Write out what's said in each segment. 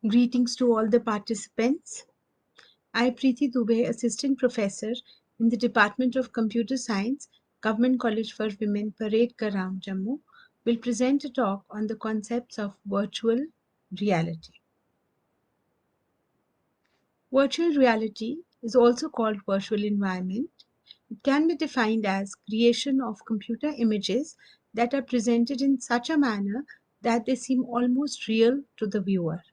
Greetings to all the participants. I, Preeti Dubey, Assistant Professor in the Department of Computer Science, Government College for Women, Parade Garam, Jammu, will present a talk on the concepts of virtual reality. Virtual reality is also called virtual environment. It can be defined as creation of computer images that are presented in such a manner that they seem almost real to the viewer.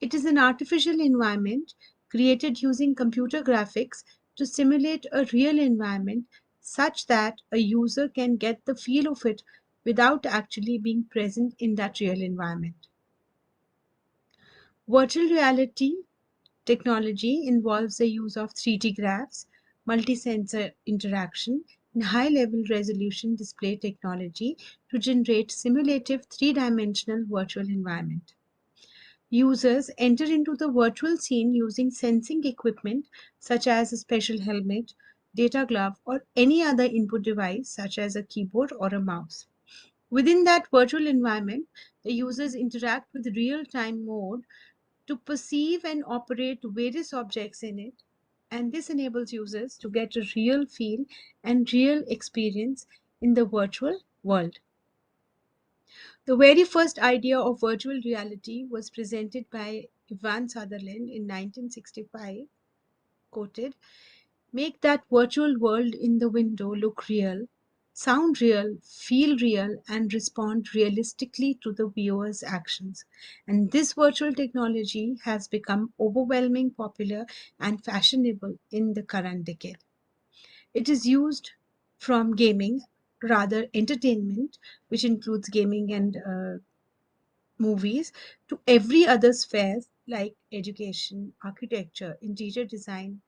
It is an artificial environment created using computer graphics to simulate a real environment such that a user can get the feel of it without actually being present in that real environment. Virtual reality technology involves the use of 3D graphs, multi-sensor interaction, and high-level resolution display technology to generate simulative three-dimensional virtual environment. Users enter into the virtual scene using sensing equipment such as a special helmet, data glove, or any other input device such as a keyboard or a mouse. Within that virtual environment, the users interact with real-time mode to perceive and operate various objects in it, and this enables users to get a real feel and real experience in the virtual world. The very first idea of virtual reality was presented by Ivan Sutherland in 1965, quoted, "Make that virtual world in the window look real, sound real, feel real, and respond realistically to the viewer's actions." And this virtual technology has become overwhelmingly popular and fashionable in the current decade. It is used from gaming, rather entertainment, which includes gaming and movies, to every other sphere like education, architecture, interior design,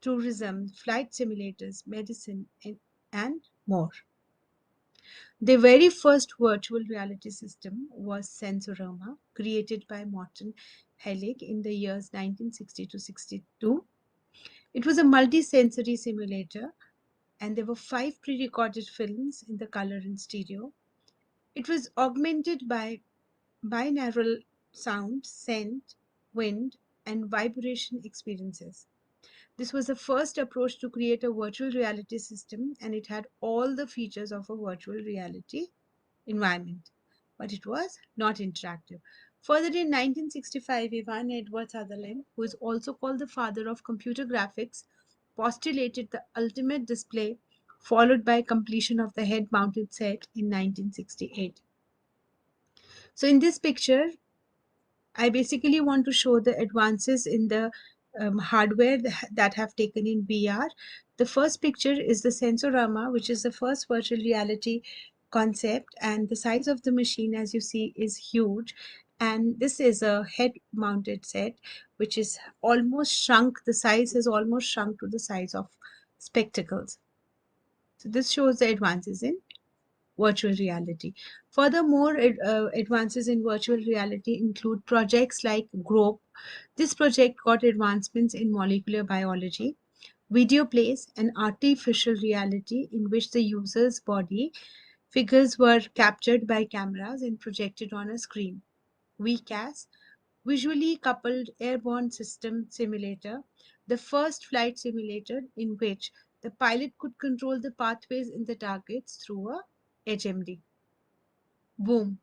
tourism, flight simulators, medicine, and more. The very first virtual reality system was Sensorama, created by Morton Hellig in the years 1960 to 62. It was a multi-sensory simulator, and there were 5 pre-recorded films in the color and stereo. It was augmented by binaural sound, scent, wind, and vibration experiences. This was the first approach to create a virtual reality system, and it had all the features of a virtual reality environment, but it was not interactive. Further, in 1965, Ivan Edward Sutherland, who is also called the father of computer graphics, postulated the ultimate display, followed by completion of the head mounted set in 1968. So, in this picture, I basically want to show the advances in the hardware that have taken in VR. The first picture is the Sensorama, which is the first virtual reality concept, and the size of the machine, as you see, is huge. And this is a head mounted set, which is almost shrunk. The size has almost shrunk to the size of spectacles. So this shows the advances in virtual reality. Furthermore, advances in virtual reality include projects like GROPE. This project got advancements in molecular biology, video plays, and artificial reality, in which the user's body figures were captured by cameras and projected on a screen. VCAS, Visually Coupled Airborne System Simulator, the first flight simulator in which the pilot could control the pathways in the targets through a HMD. Boom.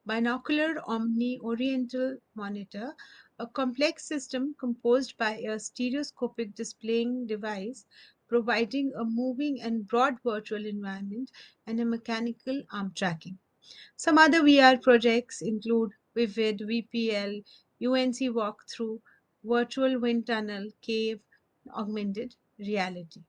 Binocular Omni-Oriental Monitor, a complex system composed by a stereoscopic displaying device providing a moving and broad virtual environment and a mechanical arm tracking. Some other VR projects include Vivid, VPL, UNC Walkthrough, Virtual Wind Tunnel, Cave, augmented reality.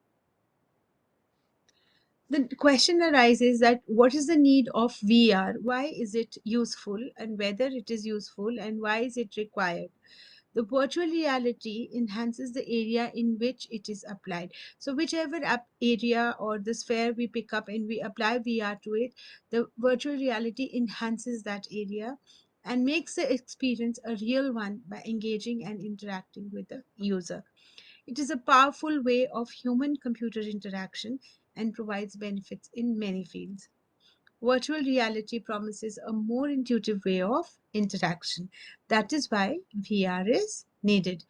The question arises that what is the need of VR? Why is it useful, and whether it is useful, and why is it required? The virtual reality enhances the area in which it is applied. So whichever area or the sphere we pick up and we apply VR to it, the virtual reality enhances that area and makes the experience a real one by engaging and interacting with the user. It is a powerful way of human computer interaction and provides benefits in many fields. Virtual reality promises a more intuitive way of interaction. That is why VR is needed.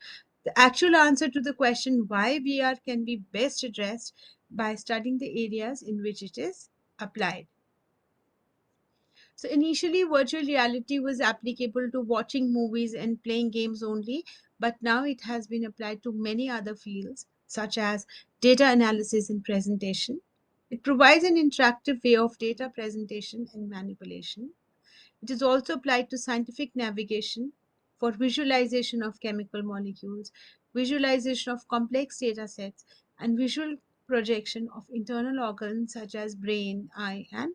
The actual answer to the question why VR can be best addressed by studying the areas in which it is applied. So initially, virtual reality was applicable to watching movies and playing games only, but now it has been applied to many other fields, such as data analysis and presentation. It provides an interactive way of data presentation and manipulation. It is also applied to scientific navigation for visualization of chemical molecules, visualization of complex data sets, and visual projection of internal organs such as brain, eye, and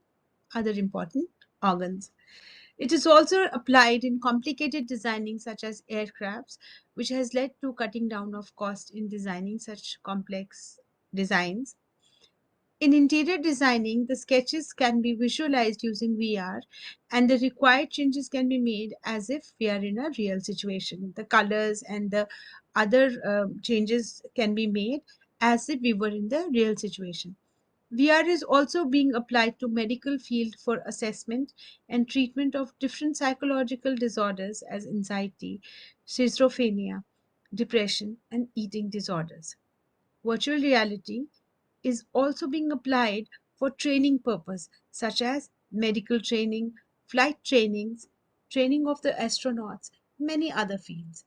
other important organs. It is also applied in complicated designing such as aircrafts, which has led to cutting down of cost in designing such complex designs. In interior designing, the sketches can be visualized using VR and the required changes can be made as if we are in a real situation. The colors and the other changes can be made as if we were in the real situation. VR is also being applied to medical field for assessment and treatment of different psychological disorders as anxiety, schizophrenia, depression, and eating disorders. Virtual reality is also being applied for training purpose such as medical training, flight trainings, training of the astronauts, many other fields.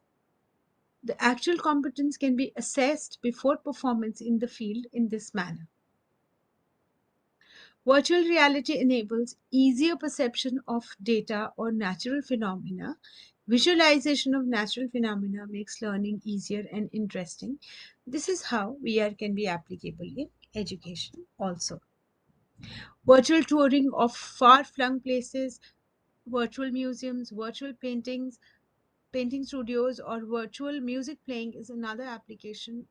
The actual competence can be assessed before performance in the field in this manner. Virtual reality enables easier perception of data or natural phenomena. Visualization of natural phenomena makes learning easier and interesting. This is how VR can be applicable in education also. Virtual touring of far flung places, virtual museums, virtual paintings, painting studios, or virtual music playing is another application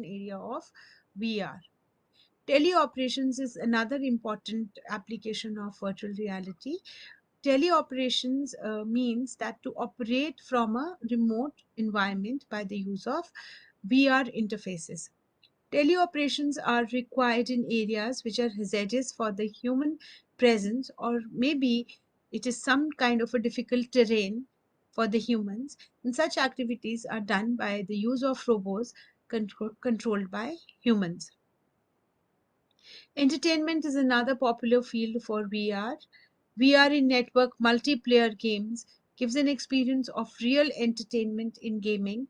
area of VR. Teleoperations is another important application of virtual reality. Teleoperations means that to operate from a remote environment by the use of VR interfaces. Teleoperations are required in areas which are hazardous for the human presence, or maybe it is some kind of a difficult terrain for the humans. And such activities are done by the use of robots controlled by humans. Entertainment is another popular field for VR. VR in network multiplayer games gives an experience of real entertainment in gaming,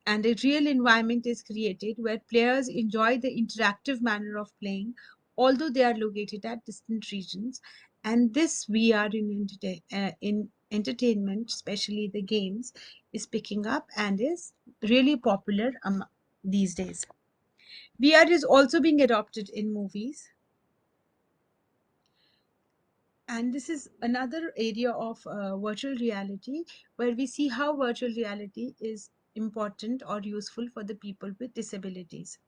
and a real environment is created where players enjoy the interactive manner of playing, although they are located at distant regions. And this VR in entertainment, especially the games, is picking up and is really popular these days. VR is also being adopted in movies. And this is another area of virtual reality where we see how virtual reality is important or useful for the people with disabilities.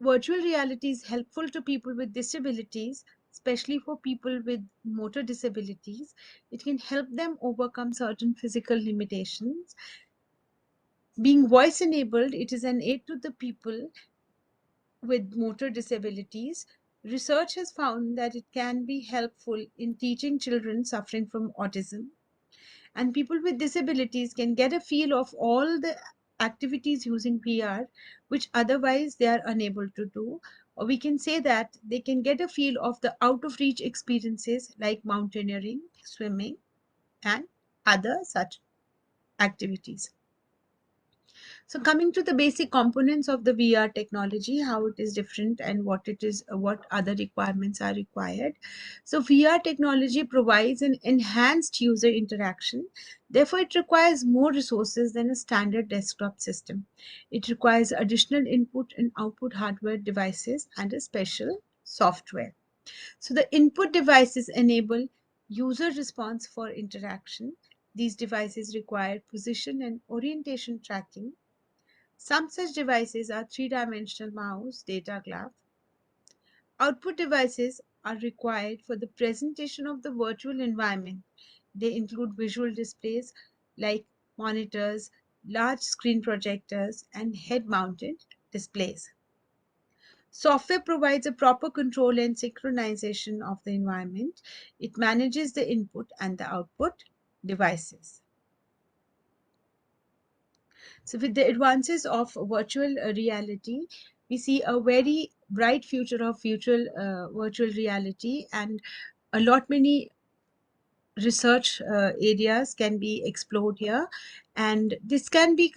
Virtual reality is helpful to people with disabilities, especially for people with motor disabilities. It can help them overcome certain physical limitations. Being voice enabled, it is an aid to the people with motor disabilities. Research has found that it can be helpful in teaching children suffering from autism. And people with disabilities can get a feel of all the activities using VR, which otherwise they are unable to do. Or we can say that they can get a feel of the out of reach experiences like mountaineering, swimming, and other such activities. So coming to the basic components of the VR technology, how it is different and what it is, what other requirements are required. So VR technology provides an enhanced user interaction. Therefore, it requires more resources than a standard desktop system. It requires additional input and output hardware devices and a special software. So the input devices enable user response for interaction. These devices require position and orientation tracking. Some such devices are three-dimensional mouse, data graph. Output devices are required for the presentation of the virtual environment. They include visual displays like monitors, large screen projectors, and head-mounted displays. Software provides a proper control and synchronization of the environment. It manages the input and the output devices. So, with the advances of virtual reality, we see a very bright future of virtual reality, and a lot many research areas can be explored here. And this can be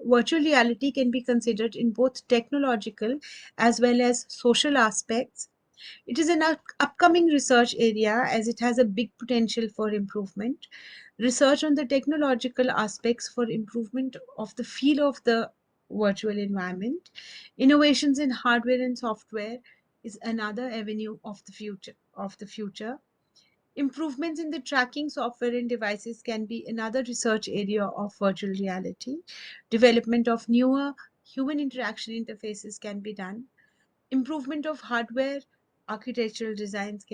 virtual reality can be considered in both technological as well as social aspects. It is an upcoming research area as it has a big potential for improvement. Research on the technological aspects for improvement of the feel of the virtual environment. Innovations in hardware and software is another avenue of the future. Improvements in the tracking software and devices can be another research area of virtual reality. Development of newer human interaction interfaces can be done. Improvement of hardware architectural designs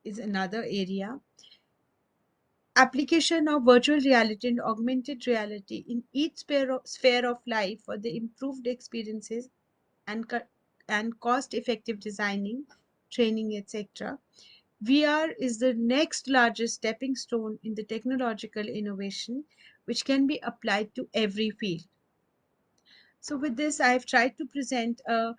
is another area. Application of virtual reality and augmented reality in each sphere of life for the improved experiences and, and cost effective designing, training, etc. VR is the next largest stepping stone in the technological innovation, which can be applied to every field. So, with this, I've tried to present a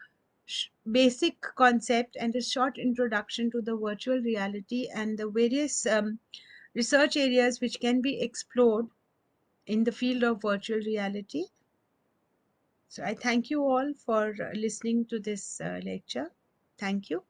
basic concept and a short introduction to the virtual reality and the various research areas which can be explored in the field of virtual reality. So, I thank you all for listening to this lecture. Thank you.